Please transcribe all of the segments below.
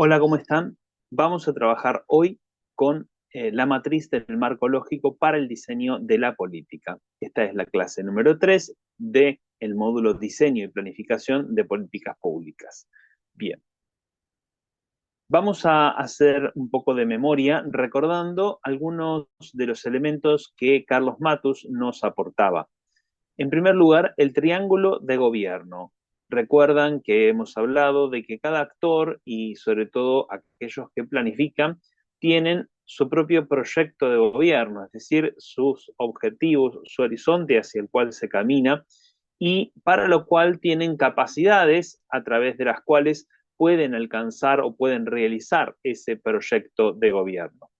Hola, ¿cómo están? Vamos a trabajar hoy con la matriz del marco lógico para el diseño de la política. Esta es la clase número 3 del módulo Diseño y Planificación de Políticas Públicas. Bien, vamos a hacer un poco de memoria recordando algunos de los elementos que Carlos Matus nos aportaba. En primer lugar, el triángulo de gobierno. Recuerdan que hemos hablado de que cada actor y sobre todo aquellos que planifican tienen su propio proyecto de gobierno, es decir, sus objetivos, su horizonte hacia el cual se camina y para lo cual tienen capacidades a través de las cuales pueden alcanzar o pueden realizar ese proyecto de gobierno.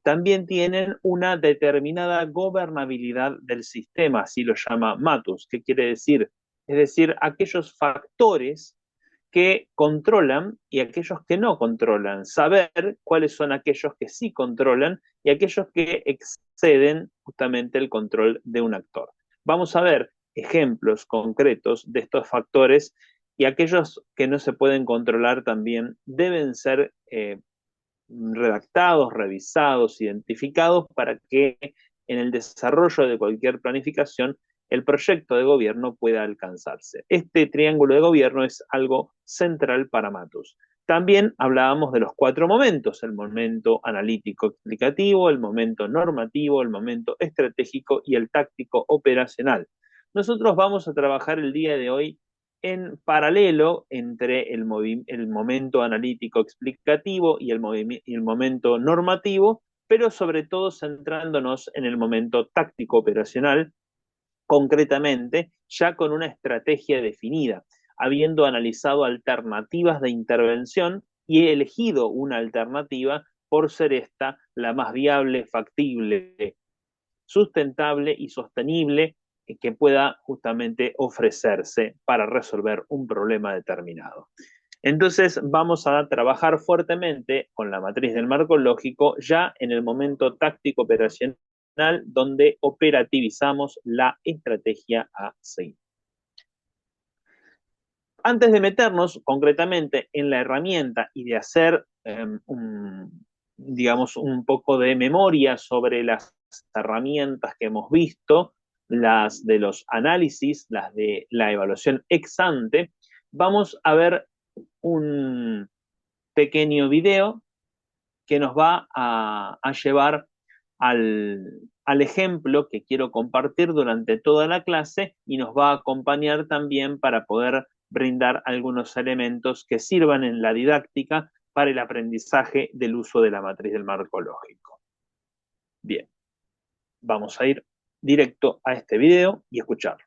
También tienen una determinada gobernabilidad del sistema, así lo llama Matus. ¿Qué quiere decir? Es decir, aquellos factores que controlan y aquellos que no controlan, saber cuáles son aquellos que sí controlan y aquellos que exceden justamente el control de un actor. Vamos a ver ejemplos concretos de estos factores y aquellos que no se pueden controlar también deben ser redactados, revisados, identificados para que en el desarrollo de cualquier planificación el proyecto de gobierno pueda alcanzarse. Este triángulo de gobierno es algo central para Matus. También hablábamos de los 4 momentos: el momento analítico explicativo, el momento normativo, el momento estratégico y el táctico operacional. Nosotros vamos a trabajar el día de hoy en paralelo entre el momento analítico explicativo y el momento normativo, pero sobre todo centrándonos en el momento táctico operacional, concretamente ya con una estrategia definida, habiendo analizado alternativas de intervención y he elegido una alternativa por ser esta la más viable, factible, sustentable y sostenible que pueda justamente ofrecerse para resolver un problema determinado. Entonces vamos a trabajar fuertemente con la matriz del marco lógico ya en el momento táctico operacional donde operativizamos la estrategia a seguir. Antes de meternos concretamente en la herramienta y de hacer digamos, un poco de memoria sobre las herramientas que hemos visto, las de los análisis, las de la evaluación ex ante, vamos a ver un pequeño video que nos va a llevar al ejemplo que quiero compartir durante toda la clase y nos va a acompañar también para poder brindar algunos elementos que sirvan en la didáctica para el aprendizaje del uso de la matriz del marco lógico. Bien, vamos a ir directo a este video y escucharlo.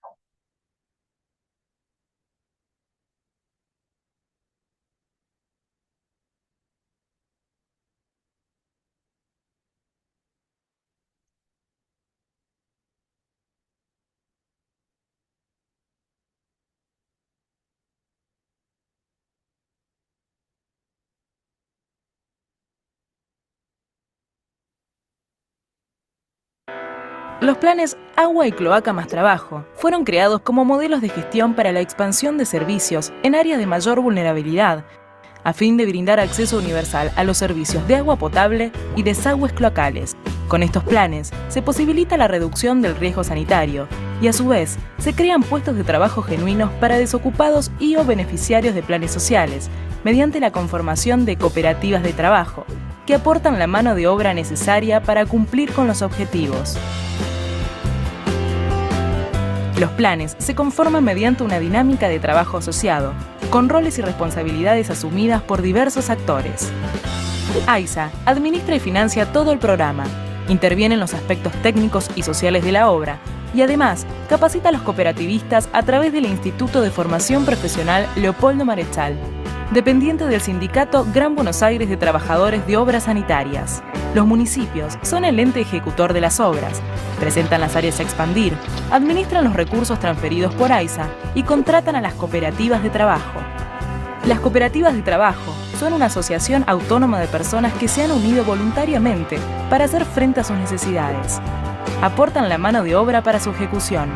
Los planes Agua y Cloaca más Trabajo fueron creados como modelos de gestión para la expansión de servicios en áreas de mayor vulnerabilidad, a fin de brindar acceso universal a los servicios de agua potable y desagües cloacales. Con estos planes se posibilita la reducción del riesgo sanitario y a su vez se crean puestos de trabajo genuinos para desocupados y o beneficiarios de planes sociales mediante la conformación de cooperativas de trabajo que aportan la mano de obra necesaria para cumplir con los objetivos. Los planes se conforman mediante una dinámica de trabajo asociado, con roles y responsabilidades asumidas por diversos actores. AISA administra y financia todo el programa, interviene en los aspectos técnicos y sociales de la obra y además capacita a los cooperativistas a través del Instituto de Formación Profesional Leopoldo Marechal, dependiente del Sindicato Gran Buenos Aires de Trabajadores de Obras Sanitarias. Los municipios son el ente ejecutor de las obras, presentan las áreas a expandir, administran los recursos transferidos por AISA y contratan a las cooperativas de trabajo. Las cooperativas de trabajo son una asociación autónoma de personas que se han unido voluntariamente para hacer frente a sus necesidades. Aportan la mano de obra para su ejecución.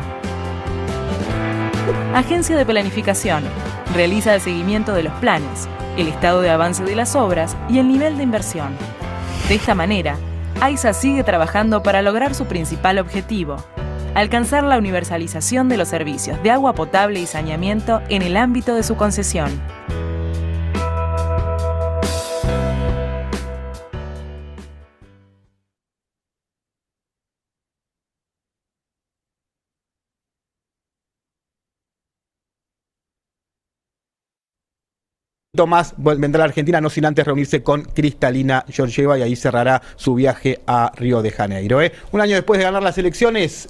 Agencia de Planificación realiza el seguimiento de los planes, el estado de avance de las obras y el nivel de inversión. De esta manera, AISA sigue trabajando para lograr su principal objetivo: alcanzar la universalización de los servicios de agua potable y saneamiento en el ámbito de su concesión. Tomás vendrá a la Argentina no sin antes reunirse con Kristalina Georgieva y ahí cerrará su viaje a Río de Janeiro. Un año después de ganar las elecciones,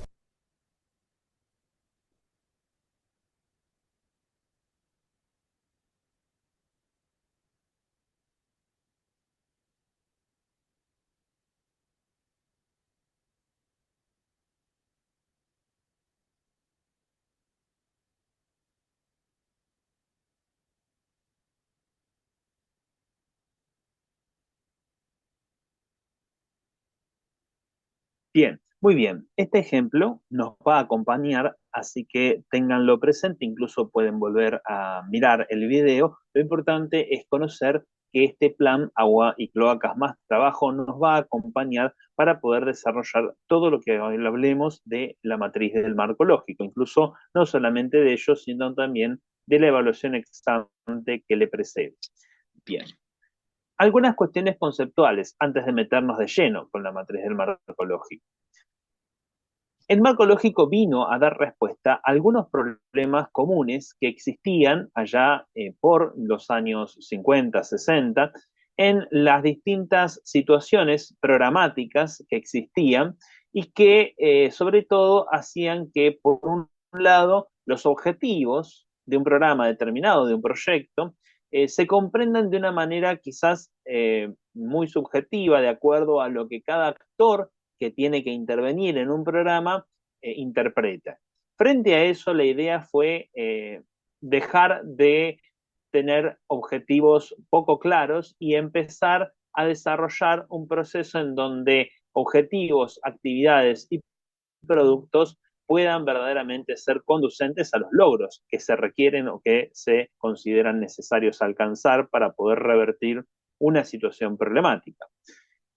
Bien, muy bien. Este ejemplo nos va a acompañar, así que ténganlo presente, incluso pueden volver a mirar el video. Lo importante es conocer que este plan Agua y Cloacas más Trabajo nos va a acompañar para poder desarrollar todo lo que hoy hablemos de la matriz del marco lógico, incluso no solamente de ello, sino también de la evaluación ex ante que le precede. Bien. Algunas cuestiones conceptuales antes de meternos de lleno con la matriz del marco lógico. El marco lógico vino a dar respuesta a algunos problemas comunes que existían allá por los años 50, 60, en las distintas situaciones programáticas que existían y que sobre todo hacían que, por un lado, los objetivos de un programa determinado, de un proyecto, se comprendan de una manera quizás muy subjetiva, de acuerdo a lo que cada actor que tiene que intervenir en un programa interpreta. Frente a eso, la idea fue dejar de tener objetivos poco claros y empezar a desarrollar un proceso en donde objetivos, actividades y productos puedan verdaderamente ser conducentes a los logros que se requieren o que se consideran necesarios alcanzar para poder revertir una situación problemática.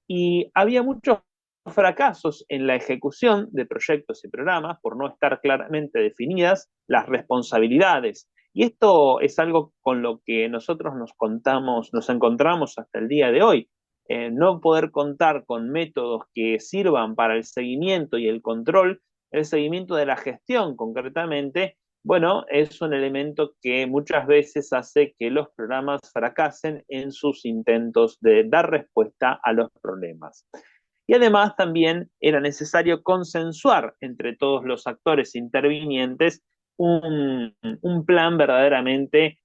Y había muchos fracasos en la ejecución de proyectos y programas por no estar claramente definidas las responsabilidades. Y esto es algo con lo que nosotros nos encontramos hasta el día de hoy. No poder contar con métodos que sirvan para el seguimiento y el seguimiento de la gestión concretamente, bueno, es un elemento que muchas veces hace que los programas fracasen en sus intentos de dar respuesta a los problemas. Y además también era necesario consensuar entre todos los actores intervinientes un plan verdaderamente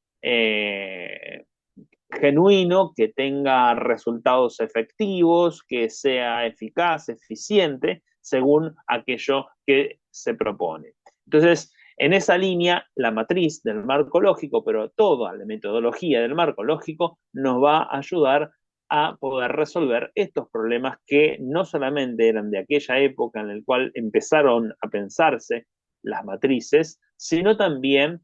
genuino, que tenga resultados efectivos, que sea eficaz, eficiente, según aquello que se propone. Entonces, en esa línea, la matriz del marco lógico, pero toda la metodología del marco lógico, nos va a ayudar a poder resolver estos problemas que no solamente eran de aquella época en la cual empezaron a pensarse las matrices, sino también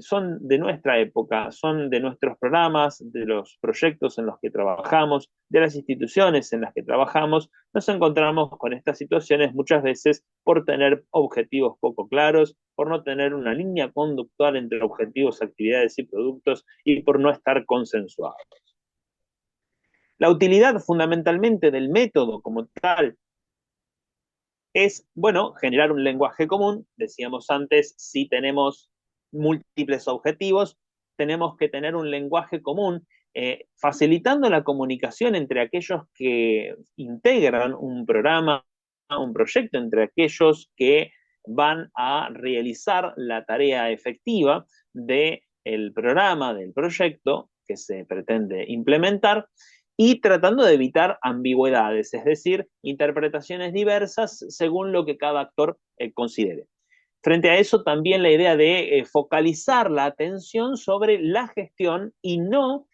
son de nuestra época, son de nuestros programas, de los proyectos en los que trabajamos, de las instituciones en las que trabajamos. Nos encontramos con estas situaciones muchas veces por tener objetivos poco claros, por no tener una línea conductual entre objetivos, actividades y productos y por no estar consensuados. La utilidad fundamentalmente del método como tal es, bueno, generar un lenguaje común. Decíamos antes, si tenemos múltiples objetivos, tenemos que tener un lenguaje común, facilitando la comunicación entre aquellos que integran un programa, un proyecto, entre aquellos que van a realizar la tarea efectiva del programa, del proyecto que se pretende implementar, y tratando de evitar ambigüedades, es decir, interpretaciones diversas según lo que cada actor considere. Frente a eso, también la idea de focalizar la atención sobre la gestión y no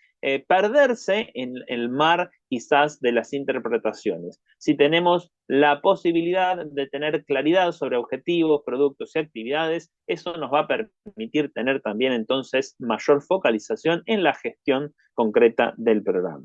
perderse en el mar quizás de las interpretaciones. Si tenemos la posibilidad de tener claridad sobre objetivos, productos y actividades, eso nos va a permitir tener también entonces mayor focalización en la gestión concreta del programa.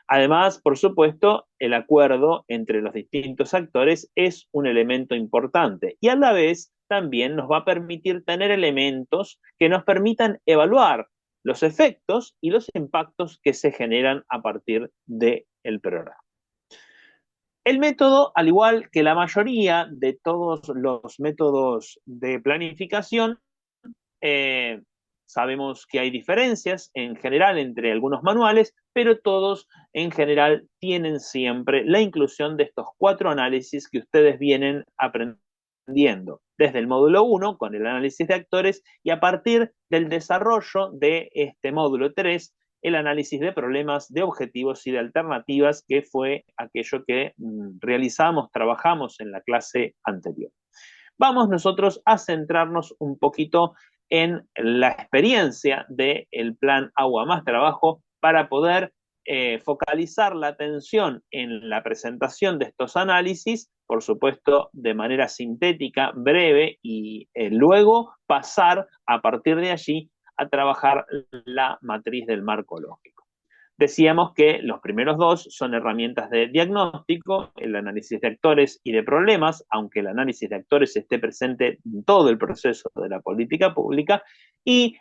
Además, por supuesto, el acuerdo entre los distintos actores es un elemento importante y a la vez también nos va a permitir tener elementos que nos permitan evaluar los efectos y los impactos que se generan a partir del programa. El método, al igual que la mayoría de todos los métodos de planificación, sabemos que hay diferencias en general entre algunos manuales, pero todos en general tienen siempre la inclusión de estos 4 análisis que ustedes vienen aprendiendo desde el módulo 1 con el análisis de actores y a partir del desarrollo de este módulo 3, el análisis de problemas, de objetivos y de alternativas, que fue aquello que realizamos, trabajamos en la clase anterior. Vamos nosotros a centrarnos un poquito en la experiencia del plan Agua más Trabajo para poder focalizar la atención en la presentación de estos análisis, por supuesto de manera sintética, breve, y luego pasar a partir de allí a trabajar la matriz del marco lógico. Decíamos que los primeros 2 son herramientas de diagnóstico, el análisis de actores y de problemas, aunque el análisis de actores esté presente en todo el proceso de la política pública, y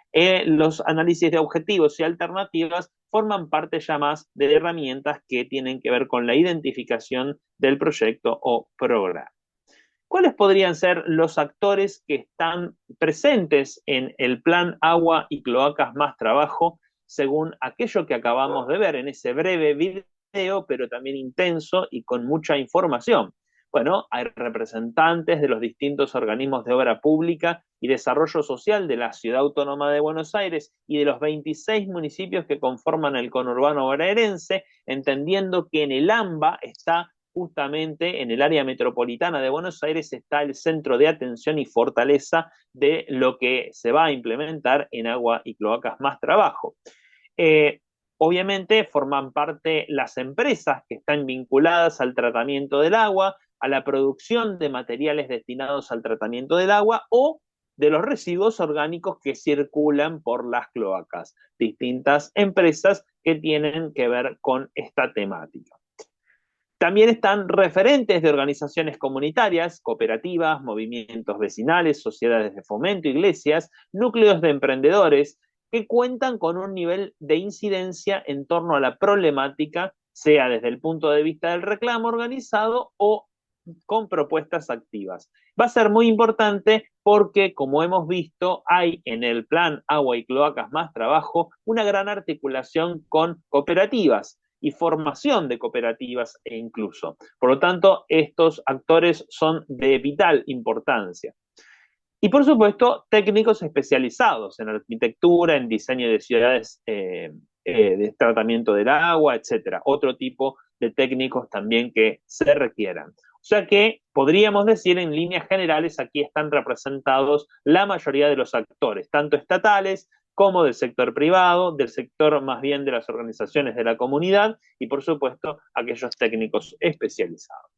los análisis de objetivos y alternativas forman parte ya más de herramientas que tienen que ver con la identificación del proyecto o programa. ¿Cuáles podrían ser los actores que están presentes en el plan Agua y Cloacas más Trabajo, según aquello que acabamos de ver en ese breve video, pero también intenso y con mucha información? Bueno, hay representantes de los distintos organismos de obra pública y desarrollo social de la Ciudad Autónoma de Buenos Aires y de los 26 municipios que conforman el conurbano bonaerense, entendiendo que en el AMBA está justamente en el área metropolitana de Buenos Aires está el centro de atención y fortaleza de lo que se va a implementar en Agua y Cloacas más Trabajo. Obviamente forman parte las empresas que están vinculadas al tratamiento del agua, a la producción de materiales destinados al tratamiento del agua o de los residuos orgánicos que circulan por las cloacas. Distintas empresas que tienen que ver con esta temática. También están referentes de organizaciones comunitarias, cooperativas, movimientos vecinales, sociedades de fomento, iglesias, núcleos de emprendedores que cuentan con un nivel de incidencia en torno a la problemática, sea desde el punto de vista del reclamo organizado o con propuestas activas. Va a ser muy importante porque, como hemos visto, hay en el plan Agua y Cloacas más Trabajo una gran articulación con cooperativas y formación de cooperativas incluso. Por lo tanto, estos actores son de vital importancia. Y por supuesto, técnicos especializados en arquitectura, en diseño de ciudades de tratamiento del agua, etcétera. Otro tipo de técnicos también que se requieran. O sea que podríamos decir en líneas generales, aquí están representados la mayoría de los actores, tanto estatales como del sector privado, del sector más bien de las organizaciones de la comunidad y por supuesto aquellos técnicos especializados.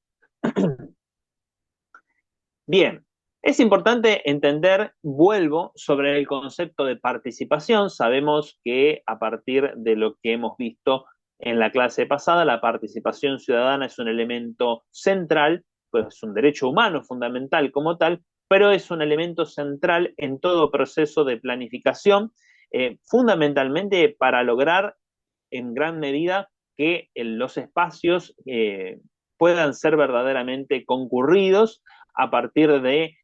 Bien, es importante entender, vuelvo, sobre el concepto de participación. Sabemos que a partir de lo que hemos visto en la clase pasada, la participación ciudadana es un elemento central, pues es un derecho humano fundamental como tal, pero es un elemento central en todo proceso de planificación, fundamentalmente para lograr en gran medida que los espacios puedan ser verdaderamente concurridos a partir de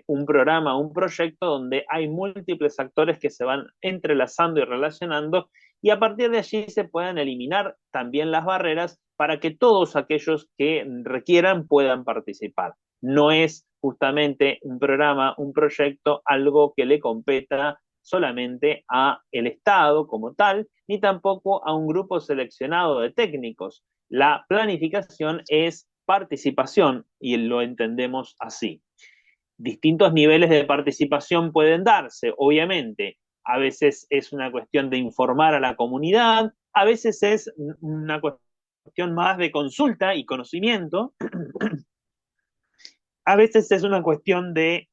un programa, un proyecto donde hay múltiples actores que se van entrelazando y relacionando y a partir de allí se puedan eliminar también las barreras para que todos aquellos que requieran puedan participar. No es justamente un programa, un proyecto, algo que le competa solamente a el Estado como tal, ni tampoco a un grupo seleccionado de técnicos. La planificación es participación y lo entendemos así. Distintos niveles de participación pueden darse, obviamente, a veces es una cuestión de informar a la comunidad, a veces es una cuestión más de consulta y conocimiento, a veces es una cuestión de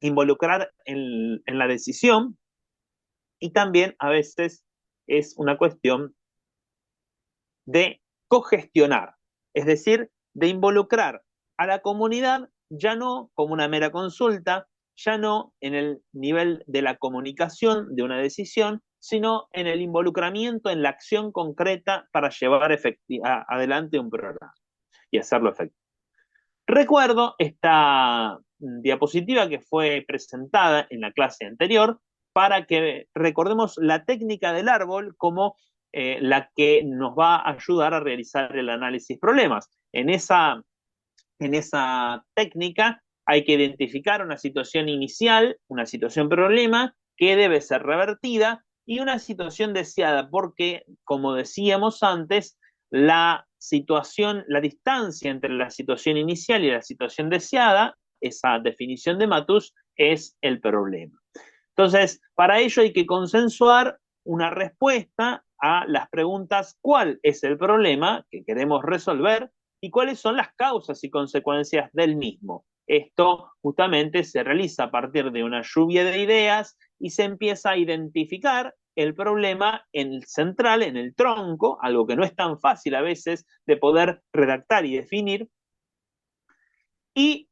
involucrar en la decisión, y también a veces es una cuestión de cogestionar, es decir, de involucrar a la comunidad ya no como una mera consulta, ya no en el nivel de la comunicación de una decisión, sino en el involucramiento en la acción concreta para llevar adelante un programa y hacerlo efectivo. Recuerdo esta diapositiva que fue presentada en la clase anterior para que recordemos la técnica del árbol como la que nos va a ayudar a realizar el análisis problemas. En esa técnica hay que identificar una situación inicial, una situación problema que debe ser revertida y una situación deseada, porque, como decíamos antes, la distancia entre la situación inicial y la situación deseada, esa definición de Matus, es el problema. Entonces, para ello hay que consensuar una respuesta a las preguntas: ¿cuál es el problema que queremos resolver? ¿Y cuáles son las causas y consecuencias del mismo? Esto justamente se realiza a partir de una lluvia de ideas y se empieza a identificar el problema en el central, en el tronco, algo que no es tan fácil a veces de poder redactar y definir. Y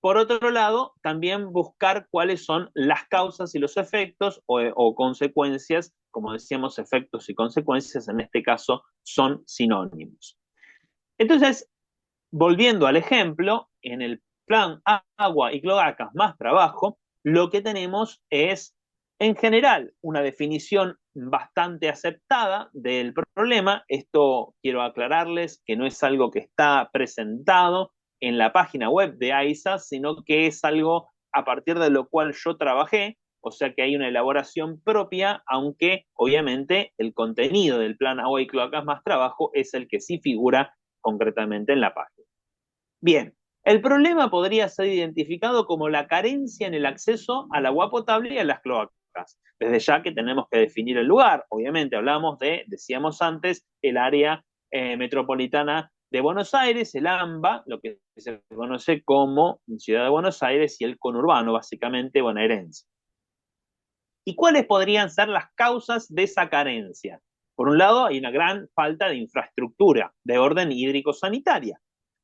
por otro lado, también buscar cuáles son las causas y los efectos o consecuencias, como decíamos, efectos y consecuencias en este caso son sinónimos. Entonces, volviendo al ejemplo, en el plan agua y cloacas más trabajo, lo que tenemos es, en general, una definición bastante aceptada del problema. Esto quiero aclararles que no es algo que está presentado en la página web de AISA, sino que es algo a partir de lo cual yo trabajé, o sea que hay una elaboración propia, aunque obviamente el contenido del plan agua y cloacas más trabajo es el que sí figura concretamente en la página. Bien, el problema podría ser identificado como la carencia en el acceso al agua potable y a las cloacas. Desde ya que tenemos que definir el lugar. Obviamente hablamos decíamos antes, el área metropolitana de Buenos Aires, el AMBA, lo que se conoce como Ciudad de Buenos Aires, y el conurbano, básicamente bonaerense. ¿Y cuáles podrían ser las causas de esa carencia? Por un lado, hay una gran falta de infraestructura de orden hídrico-sanitaria.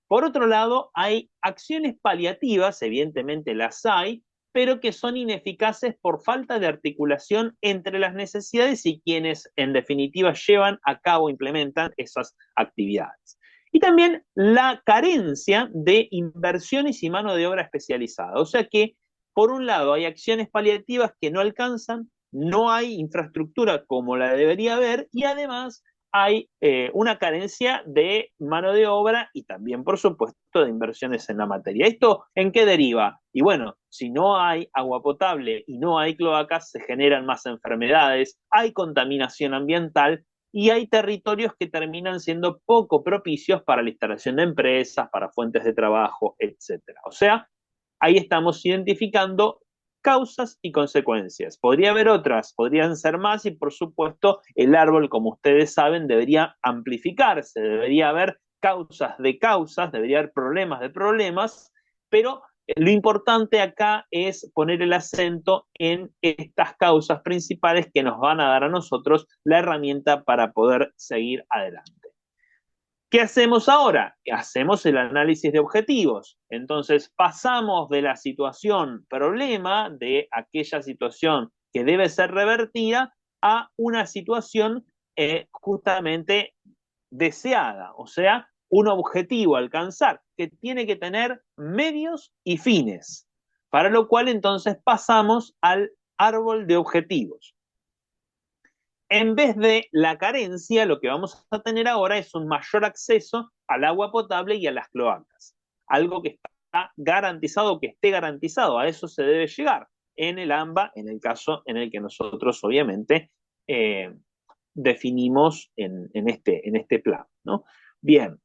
Por otro lado, hay acciones paliativas, evidentemente las hay, pero que son ineficaces por falta de articulación entre las necesidades y quienes, en definitiva, llevan a cabo, implementan esas actividades. Y también la carencia de inversiones y mano de obra especializada. O sea que, por un lado, hay acciones paliativas que no alcanzan, no hay infraestructura como la debería haber, y además hay una carencia de mano de obra y también, por supuesto, de inversiones en la materia. ¿Esto en qué deriva? Y bueno, si no hay agua potable y no hay cloacas, se generan más enfermedades, hay contaminación ambiental y hay territorios que terminan siendo poco propicios para la instalación de empresas, para fuentes de trabajo, etc. O sea, ahí estamos identificando causas y consecuencias. Podría haber otras, podrían ser más, y por supuesto el árbol, como ustedes saben, debería amplificarse, debería haber causas de causas, debería haber problemas de problemas, pero lo importante acá es poner el acento en estas causas principales que nos van a dar a nosotros la herramienta para poder seguir adelante. ¿Qué hacemos ahora? Hacemos el análisis de objetivos. Entonces pasamos de la situación problema, de aquella situación que debe ser revertida, a una situación justamente deseada, o sea, un objetivo a alcanzar que tiene que tener medios y fines, para lo cual entonces pasamos al árbol de objetivos. En vez de la carencia, lo que vamos a tener ahora es un mayor acceso al agua potable y a las cloacas. Algo que está garantizado, que esté garantizado, a eso se debe llegar en el AMBA, en el caso en el que nosotros obviamente definimos en este plan, ¿no? Bien.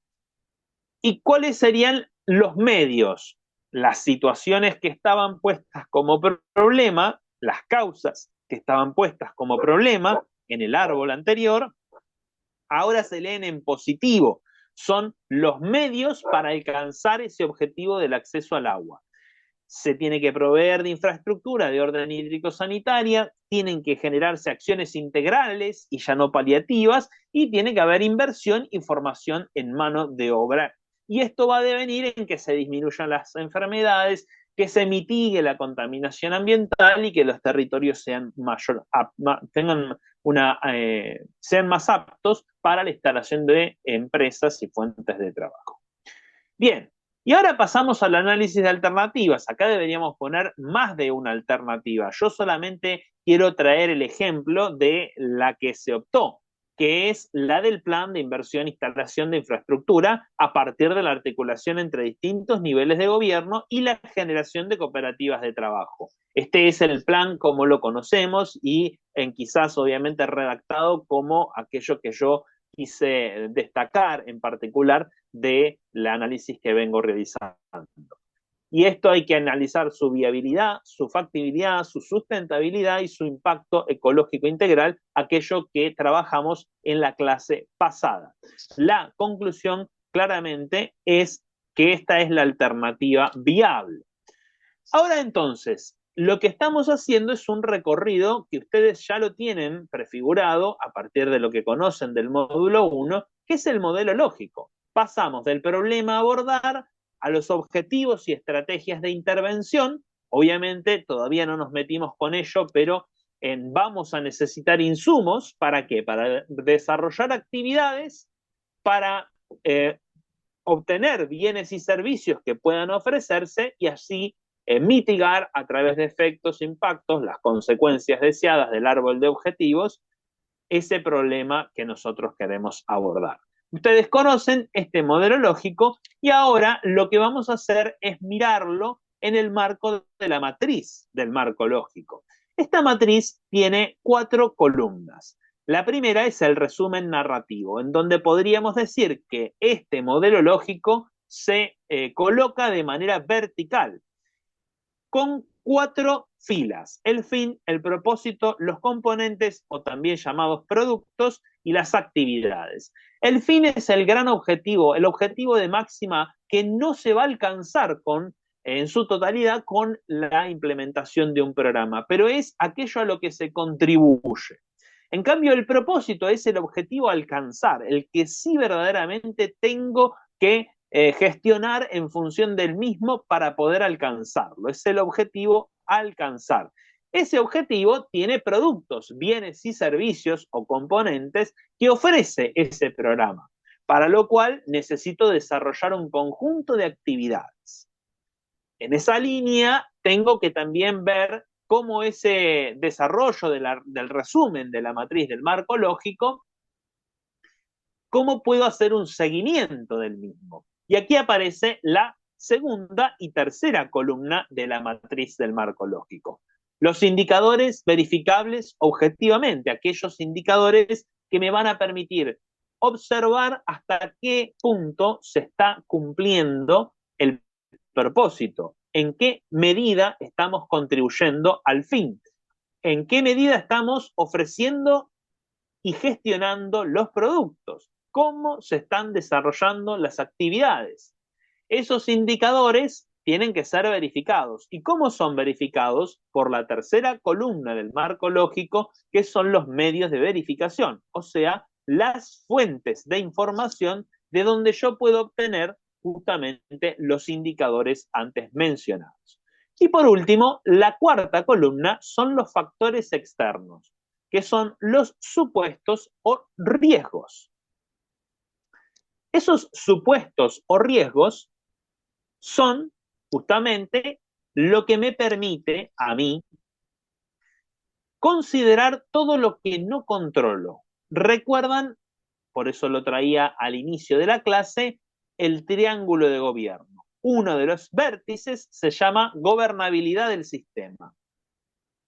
¿Y cuáles serían los medios? Las situaciones que estaban puestas como problema las causas que estaban puestas como problema en el árbol anterior, ahora se leen en positivo. Son los medios para alcanzar ese objetivo del acceso al agua. Se tiene que proveer de infraestructura de orden hídrico-sanitaria, tienen que generarse acciones integrales y ya no paliativas, y tiene que haber inversión y formación en mano de obra. Y esto va a devenir en que se disminuyan las enfermedades, que se mitigue la contaminación ambiental y que los territorios sean sean más aptos para la instalación de empresas y fuentes de trabajo. Bien, y ahora pasamos al análisis de alternativas. Acá deberíamos poner más de una alternativa. Yo solamente quiero traer el ejemplo de la que se optó, que es la del plan de inversión e instalación de infraestructura a partir de la articulación entre distintos niveles de gobierno y la generación de cooperativas de trabajo. Este es el plan como lo conocemos y quizás obviamente redactado como aquello que yo quise destacar en particular del análisis que vengo realizando. Y esto hay que analizar su viabilidad, su factibilidad, su sustentabilidad y su impacto ecológico integral, aquello que trabajamos en la clase pasada. La conclusión claramente es que esta es la alternativa viable. Ahora entonces, lo que estamos haciendo es un recorrido que ustedes ya lo tienen prefigurado a partir de lo que conocen del módulo 1, que es el modelo lógico. Pasamos del problema a abordar a los objetivos y estrategias de intervención. Obviamente todavía no nos metimos con ello, pero vamos a necesitar insumos. ¿Para qué? Para desarrollar actividades, para obtener bienes y servicios que puedan ofrecerse y así mitigar a través de efectos, impactos, las consecuencias deseadas del árbol de objetivos, ese problema que nosotros queremos abordar. Ustedes conocen este modelo lógico y ahora lo que vamos a hacer es mirarlo en el marco de la matriz del marco lógico. Esta matriz tiene 4 columnas. La primera es el resumen narrativo, en donde podríamos decir que este modelo lógico se coloca de manera vertical, con 4 filas: el fin, el propósito, los componentes o también llamados productos y las actividades. El fin es el gran objetivo, el objetivo de máxima que no se va a alcanzar en su totalidad con la implementación de un programa, pero es aquello a lo que se contribuye. En cambio, el propósito es el objetivo a alcanzar, el que sí verdaderamente tengo que gestionar en función del mismo para poder alcanzarlo. Es el objetivo a alcanzar. Ese objetivo tiene productos, bienes y servicios o componentes que ofrece ese programa, para lo cual necesito desarrollar un conjunto de actividades. En esa línea tengo que también ver cómo ese desarrollo del resumen de la matriz del marco lógico, cómo puedo hacer un seguimiento del mismo. Y aquí aparece la segunda y tercera columna de la matriz del marco lógico. Los indicadores verificables objetivamente, aquellos indicadores que me van a permitir observar hasta qué punto se está cumpliendo el propósito, en qué medida estamos contribuyendo al fin, en qué medida estamos ofreciendo y gestionando los productos, cómo se están desarrollando las actividades. Esos indicadores tienen que ser verificados. ¿Y cómo son verificados? Por la tercera columna del marco lógico, que son los medios de verificación, o sea, las fuentes de información de donde yo puedo obtener justamente los indicadores antes mencionados. Y por último, la cuarta columna son los factores externos, que son los supuestos o riesgos. Esos supuestos o riesgos son justamente lo que me permite a mí considerar todo lo que no controlo. ¿Recuerdan? Por eso lo traía al inicio de la clase, el triángulo de gobierno. Uno de los vértices se llama gobernabilidad del sistema.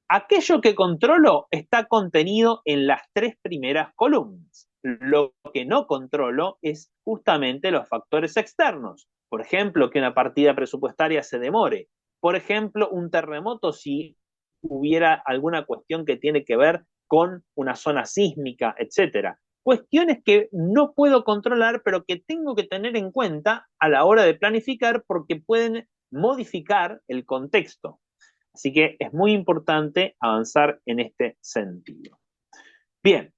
Aquello que controlo está contenido en las 3 primeras columnas. Lo que no controlo es justamente los factores externos. Por ejemplo, que una partida presupuestaria se demore. Por ejemplo, un terremoto si hubiera alguna cuestión que tiene que ver con una zona sísmica, etcétera. Cuestiones que no puedo controlar, pero que tengo que tener en cuenta a la hora de planificar porque pueden modificar el contexto. Así que es muy importante avanzar en este sentido. Bien,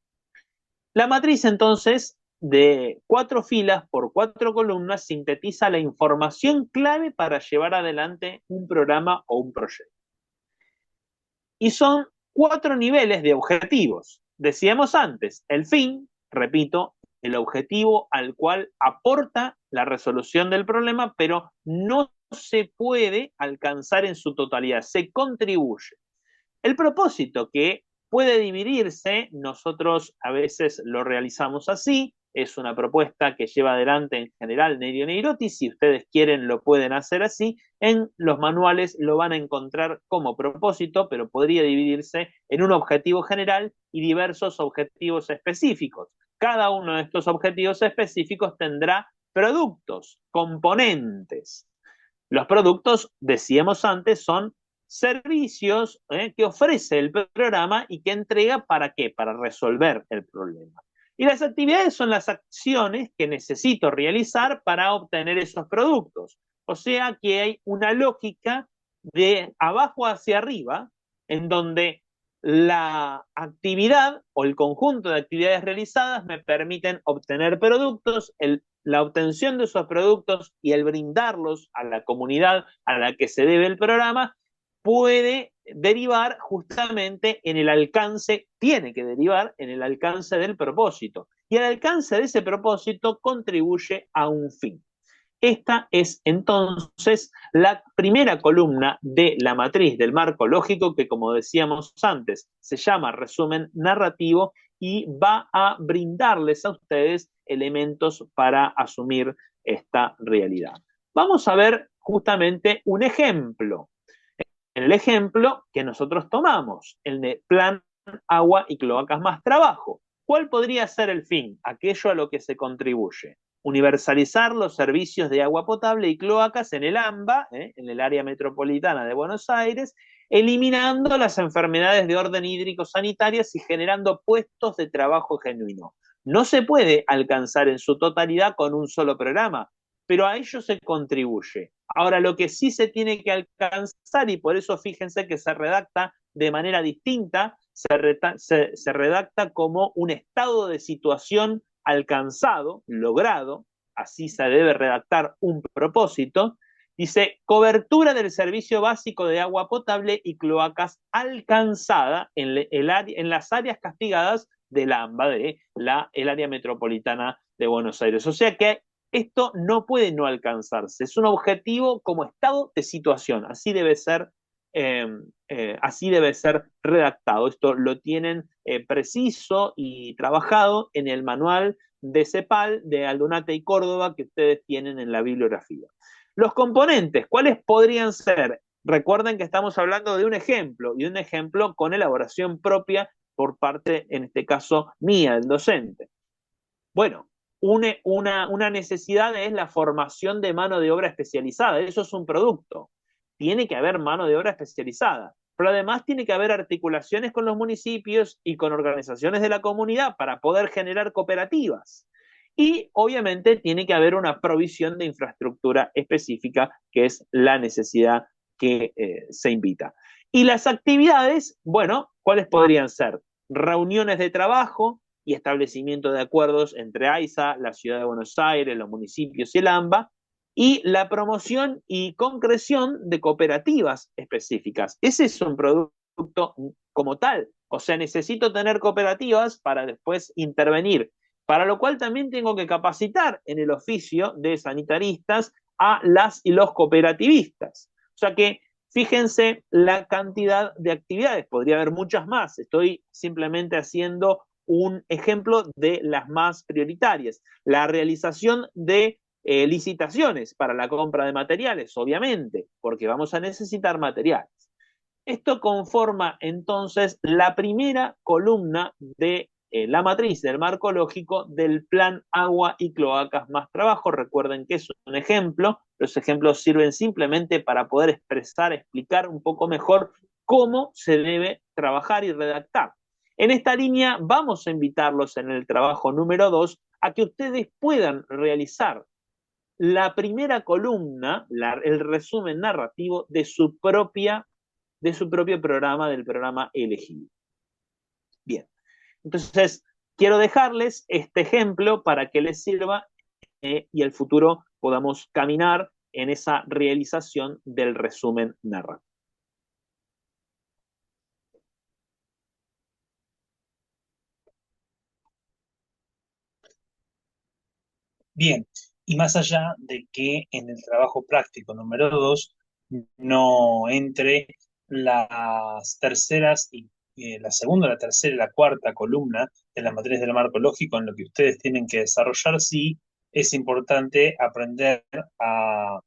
la matriz entonces de 4 filas por 4 columnas sintetiza la información clave para llevar adelante un programa o un proyecto. Y son 4 niveles de objetivos. Decíamos antes, el fin, repito, el objetivo al cual aporta la resolución del problema, pero no se puede alcanzar en su totalidad, se contribuye. El propósito, que puede dividirse, nosotros a veces lo realizamos así, es una propuesta que lleva adelante en general Nerio Neirotti, si ustedes quieren lo pueden hacer así, en los manuales lo van a encontrar como propósito, pero podría dividirse en un objetivo general y diversos objetivos específicos. Cada uno de estos objetivos específicos tendrá productos, componentes. Los productos, decíamos antes, son servicios que ofrece el programa y que entrega ¿para qué? Para resolver el problema. Y las actividades son las acciones que necesito realizar para obtener esos productos. O sea que hay una lógica de abajo hacia arriba, en donde la actividad o el conjunto de actividades realizadas me permiten obtener productos, la obtención de esos productos y el brindarlos a la comunidad a la que se debe el programa puede derivar justamente en el alcance, tiene que derivar en el alcance del propósito. Y el alcance de ese propósito contribuye a un fin. Esta es entonces la primera columna de la matriz del marco lógico que, como decíamos antes, se llama resumen narrativo y va a brindarles a ustedes elementos para asumir esta realidad. Vamos a ver justamente un ejemplo. El ejemplo que nosotros tomamos, el de plan, agua y cloacas más trabajo. ¿Cuál podría ser el fin? Aquello a lo que se contribuye. Universalizar los servicios de agua potable y cloacas en el AMBA, en el área metropolitana de Buenos Aires, eliminando las enfermedades de orden hídrico sanitarias y generando puestos de trabajo genuino. No se puede alcanzar en su totalidad con un solo programa, pero a ello se contribuye. Ahora, lo que sí se tiene que alcanzar, y por eso fíjense que se redacta de manera distinta, se redacta como un estado de situación alcanzado, logrado, así se debe redactar un propósito, dice, cobertura del servicio básico de agua potable y cloacas alcanzada en las áreas castigadas del AMBA, el área metropolitana de Buenos Aires. O sea que esto no puede no alcanzarse, es un objetivo como estado de situación, así debe ser redactado. Esto lo tienen preciso y trabajado en el manual de CEPAL de Aldunate y Córdoba que ustedes tienen en la bibliografía. Los componentes, ¿cuáles podrían ser? Recuerden que estamos hablando de un ejemplo, y un ejemplo con elaboración propia por parte, en este caso, mía, del docente. Bueno, una necesidad es la formación de mano de obra especializada. Eso es un producto. Tiene que haber mano de obra especializada. Pero además tiene que haber articulaciones con los municipios y con organizaciones de la comunidad para poder generar cooperativas. Y obviamente tiene que haber una provisión de infraestructura específica, que es la necesidad que se invita. Y las actividades, bueno, ¿cuáles podrían ser? Reuniones de trabajo y establecimiento de acuerdos entre AISA, la Ciudad de Buenos Aires, los municipios y el AMBA, y la promoción y concreción de cooperativas específicas. Ese es un producto como tal. O sea, necesito tener cooperativas para después intervenir, para lo cual también tengo que capacitar en el oficio de sanitaristas a las y los cooperativistas. O sea que fíjense la cantidad de actividades, podría haber muchas más. Estoy simplemente haciendo un ejemplo de las más prioritarias. La realización de licitaciones para la compra de materiales, obviamente, porque vamos a necesitar materiales. Esto conforma entonces la primera columna de la matriz del marco lógico del plan agua y cloacas más trabajo. Recuerden que es un ejemplo. Los ejemplos sirven simplemente para poder expresar, explicar un poco mejor cómo se debe trabajar y redactar. En esta línea vamos a invitarlos en el trabajo número 2 a que ustedes puedan realizar la primera columna, el resumen narrativo de su propio programa, del programa elegido. Bien, entonces quiero dejarles este ejemplo para que les sirva y el futuro podamos caminar en esa realización del resumen narrativo. Bien, y más allá de que en el trabajo práctico número 2 no entre las terceras y la segunda, la tercera y la cuarta columna de la matriz del marco lógico en lo que ustedes tienen que desarrollar, sí es importante aprender a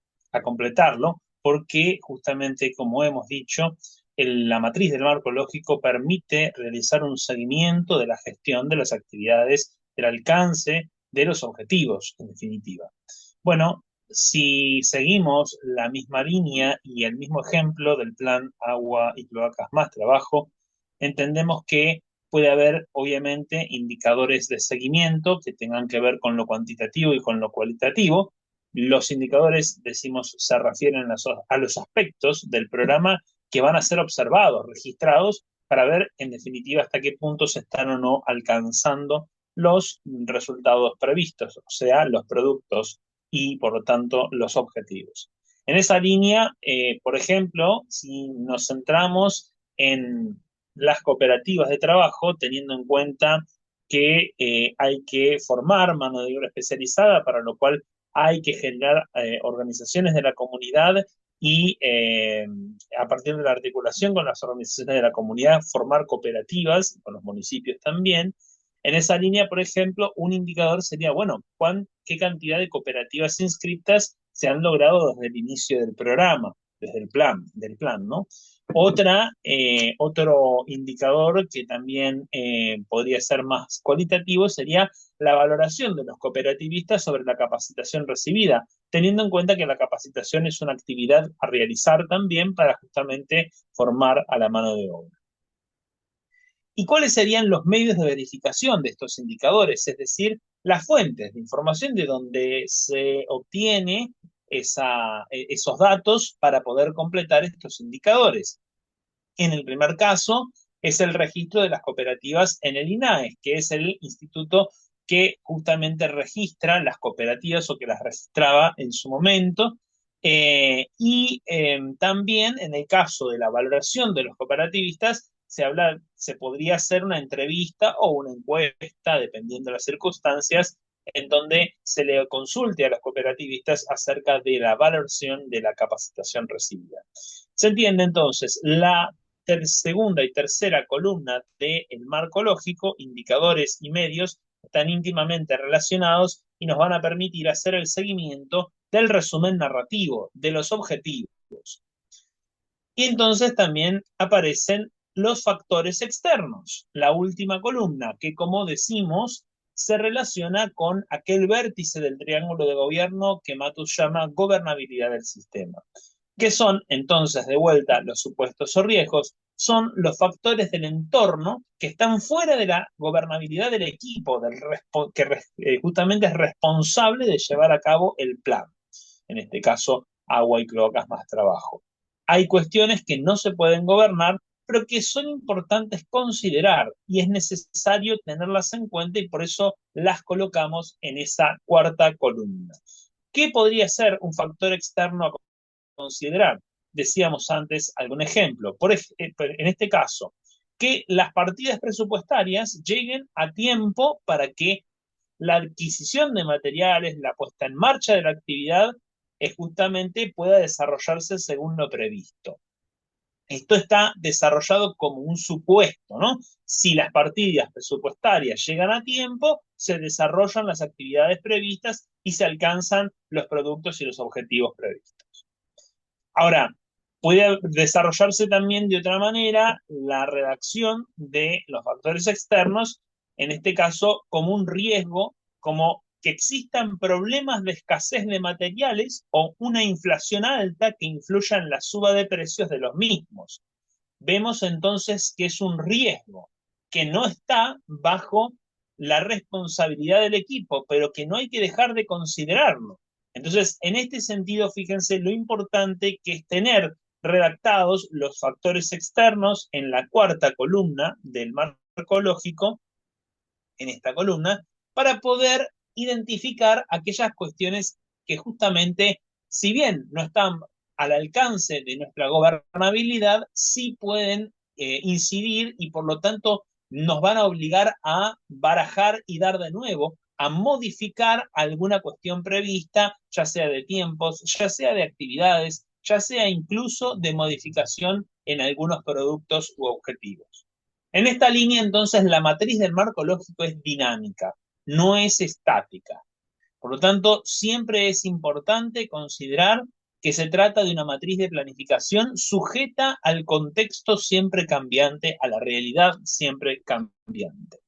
completarlo, porque justamente como hemos dicho, la matriz del marco lógico permite realizar un seguimiento de la gestión de las actividades, del alcance de los objetivos, en definitiva. Bueno, si seguimos la misma línea y el mismo ejemplo del plan agua y cloacas más trabajo, entendemos que puede haber, obviamente, indicadores de seguimiento que tengan que ver con lo cuantitativo y con lo cualitativo. Los indicadores, decimos, se refieren a los aspectos del programa que van a ser observados, registrados, para ver, en definitiva, hasta qué punto se están o no alcanzando los resultados previstos, o sea, los productos y, por lo tanto, los objetivos. En esa línea, por ejemplo, si nos centramos en las cooperativas de trabajo, teniendo en cuenta que hay que formar mano de obra especializada, para lo cual hay que generar organizaciones de la comunidad y a partir de la articulación con las organizaciones de la comunidad, formar cooperativas, con los municipios también. En esa línea, por ejemplo, un indicador sería, bueno, ¿qué cantidad de cooperativas inscritas se han logrado desde el inicio del programa, desde el plan, ¿no? Otro indicador que también podría ser más cualitativo sería la valoración de los cooperativistas sobre la capacitación recibida, teniendo en cuenta que la capacitación es una actividad a realizar también para justamente formar a la mano de obra. ¿Y cuáles serían los medios de verificación de estos indicadores? Es decir, las fuentes de información de donde se obtiene esos datos para poder completar estos indicadores. En el primer caso, es el registro de las cooperativas en el INAES, que es el instituto que justamente registra las cooperativas o que las registraba en su momento. También en el caso de la valoración de los cooperativistas, se podría hacer una entrevista o una encuesta, dependiendo de las circunstancias, en donde se le consulte a los cooperativistas acerca de la valoración de la capacitación recibida. Se entiende entonces la segunda y tercera columna del marco lógico, indicadores y medios, están íntimamente relacionados y nos van a permitir hacer el seguimiento del resumen narrativo, de los objetivos. Y entonces también aparecen los factores externos, la última columna, que como decimos, se relaciona con aquel vértice del triángulo de gobierno que Matus llama gobernabilidad del sistema. ¿Qué son entonces, de vuelta, los supuestos o riesgos? Son los factores del entorno que están fuera de la gobernabilidad del equipo, que justamente es responsable de llevar a cabo el plan. En este caso, agua y cloacas más trabajo. Hay cuestiones que no se pueden gobernar, pero que son importantes considerar y es necesario tenerlas en cuenta y por eso las colocamos en esa cuarta columna. ¿Qué podría ser un factor externo a considerar? Decíamos antes algún ejemplo. En este caso, que las partidas presupuestarias lleguen a tiempo para que la adquisición de materiales, la puesta en marcha de la actividad, justamente pueda desarrollarse según lo previsto. Esto está desarrollado como un supuesto, ¿no? Si las partidas presupuestarias llegan a tiempo, se desarrollan las actividades previstas y se alcanzan los productos y los objetivos previstos. Ahora, puede desarrollarse también de otra manera la redacción de los factores externos, en este caso como un riesgo, como que existan problemas de escasez de materiales o una inflación alta que influya en la suba de precios de los mismos. vemos entonces que es un riesgo, que no está bajo la responsabilidad del equipo, pero que no hay que dejar de considerarlo. Entonces, en este sentido, fíjense lo importante que es tener redactados los factores externos en la cuarta columna del marco lógico, en esta columna, para poder identificar aquellas cuestiones que justamente, si bien no están al alcance de nuestra gobernabilidad, sí pueden incidir y por lo tanto nos van a obligar a barajar y dar de nuevo, a modificar alguna cuestión prevista, ya sea de tiempos, ya sea de actividades, ya sea incluso de modificación en algunos productos u objetivos. En esta línea, entonces, la matriz del marco lógico es dinámica, no es estática. Por lo tanto, siempre es importante considerar que se trata de una matriz de planificación sujeta al contexto siempre cambiante, a la realidad siempre cambiante.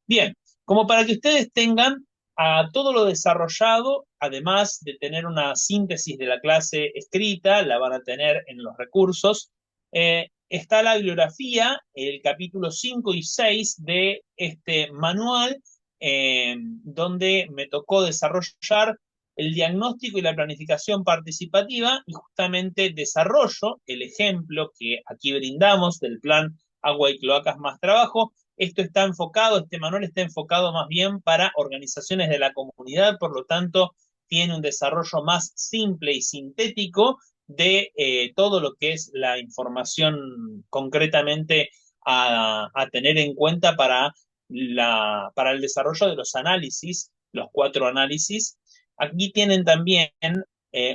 Bien, como para que ustedes tengan a todo lo desarrollado, además de tener una síntesis de la clase escrita, la van a tener en los recursos, está la bibliografía, el capítulo 5 y 6 de este manual, donde me tocó desarrollar el diagnóstico y la planificación participativa y justamente desarrollo el ejemplo que aquí brindamos del plan Agua y Cloacas más Trabajo. Esto está enfocado, este manual está enfocado más bien para organizaciones de la comunidad, por lo tanto tiene un desarrollo más simple y sintético de todo lo que es la información concretamente a tener en cuenta para el desarrollo de los análisis, los 4 análisis. Aquí tienen también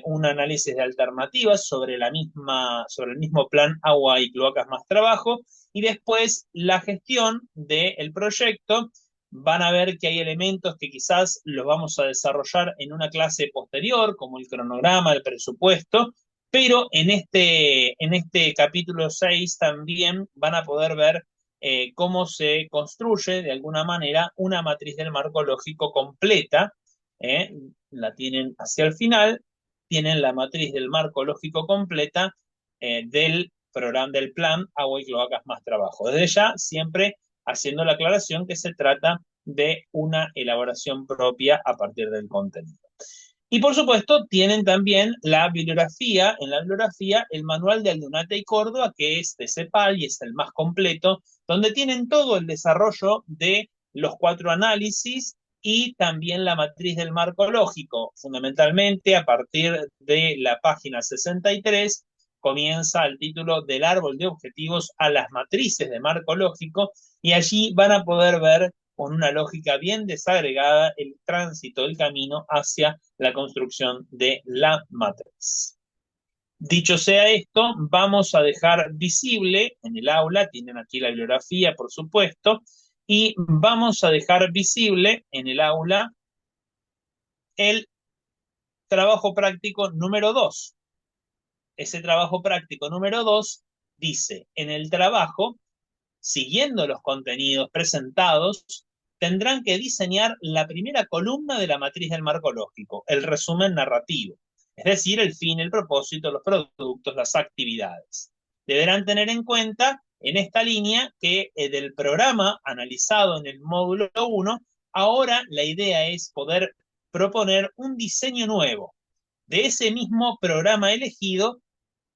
un análisis de alternativas sobre el mismo plan Agua y Cloacas más Trabajo, y después la gestión del proyecto. Van a ver que hay elementos que quizás los vamos a desarrollar en una clase posterior, como el cronograma, el presupuesto, pero en este capítulo 6 también van a poder ver cómo se construye de alguna manera una matriz del marco lógico completa. La tienen hacia el final, tienen la matriz del marco lógico completa del programa del plan Agua y Cloacas más Trabajo. Desde ya, siempre haciendo la aclaración que se trata de una elaboración propia a partir del contenido. Y por supuesto, tienen también la bibliografía, en la bibliografía, el manual de Aldunate y Córdoba, que es de CEPAL y es el más completo, donde tienen todo el desarrollo de los 4 análisis y también la matriz del marco lógico. Fundamentalmente, a partir de la página 63, comienza el título del árbol de objetivos a las matrices de marco lógico, y allí van a poder ver con una lógica bien desagregada el tránsito del camino hacia la construcción de la matriz. Dicho sea esto, vamos a dejar visible en el aula, tienen aquí la bibliografía, por supuesto, y vamos a dejar visible en el aula el trabajo práctico número 2. Ese trabajo práctico número 2 dice, en el trabajo, siguiendo los contenidos presentados, tendrán que diseñar la primera columna de la matriz del marco lógico, el resumen narrativo, es decir, el fin, el propósito, los productos, las actividades. Deberán tener en cuenta en esta línea que del programa analizado en el módulo 1, ahora la idea es poder proponer un diseño nuevo. De ese mismo programa elegido,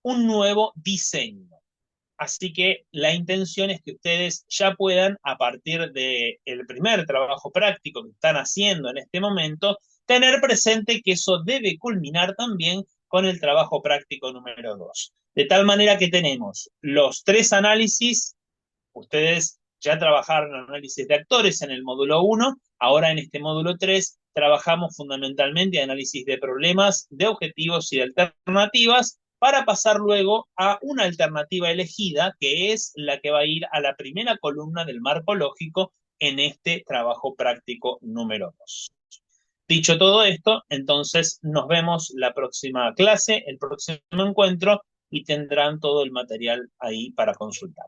un nuevo diseño. Así que la intención es que ustedes ya puedan, a partir del primer trabajo práctico que están haciendo en este momento, tener presente que eso debe culminar también con el trabajo práctico número 2. De tal manera que tenemos los 3 análisis. Ustedes ya trabajaron en análisis de actores en el módulo 1, ahora en este módulo 3 trabajamos fundamentalmente análisis de problemas, de objetivos y de alternativas, para pasar luego a una alternativa elegida, que es la que va a ir a la primera columna del marco lógico en este trabajo práctico número 2. Dicho todo esto, entonces nos vemos la próxima clase, el próximo encuentro, y tendrán todo el material ahí para consultar.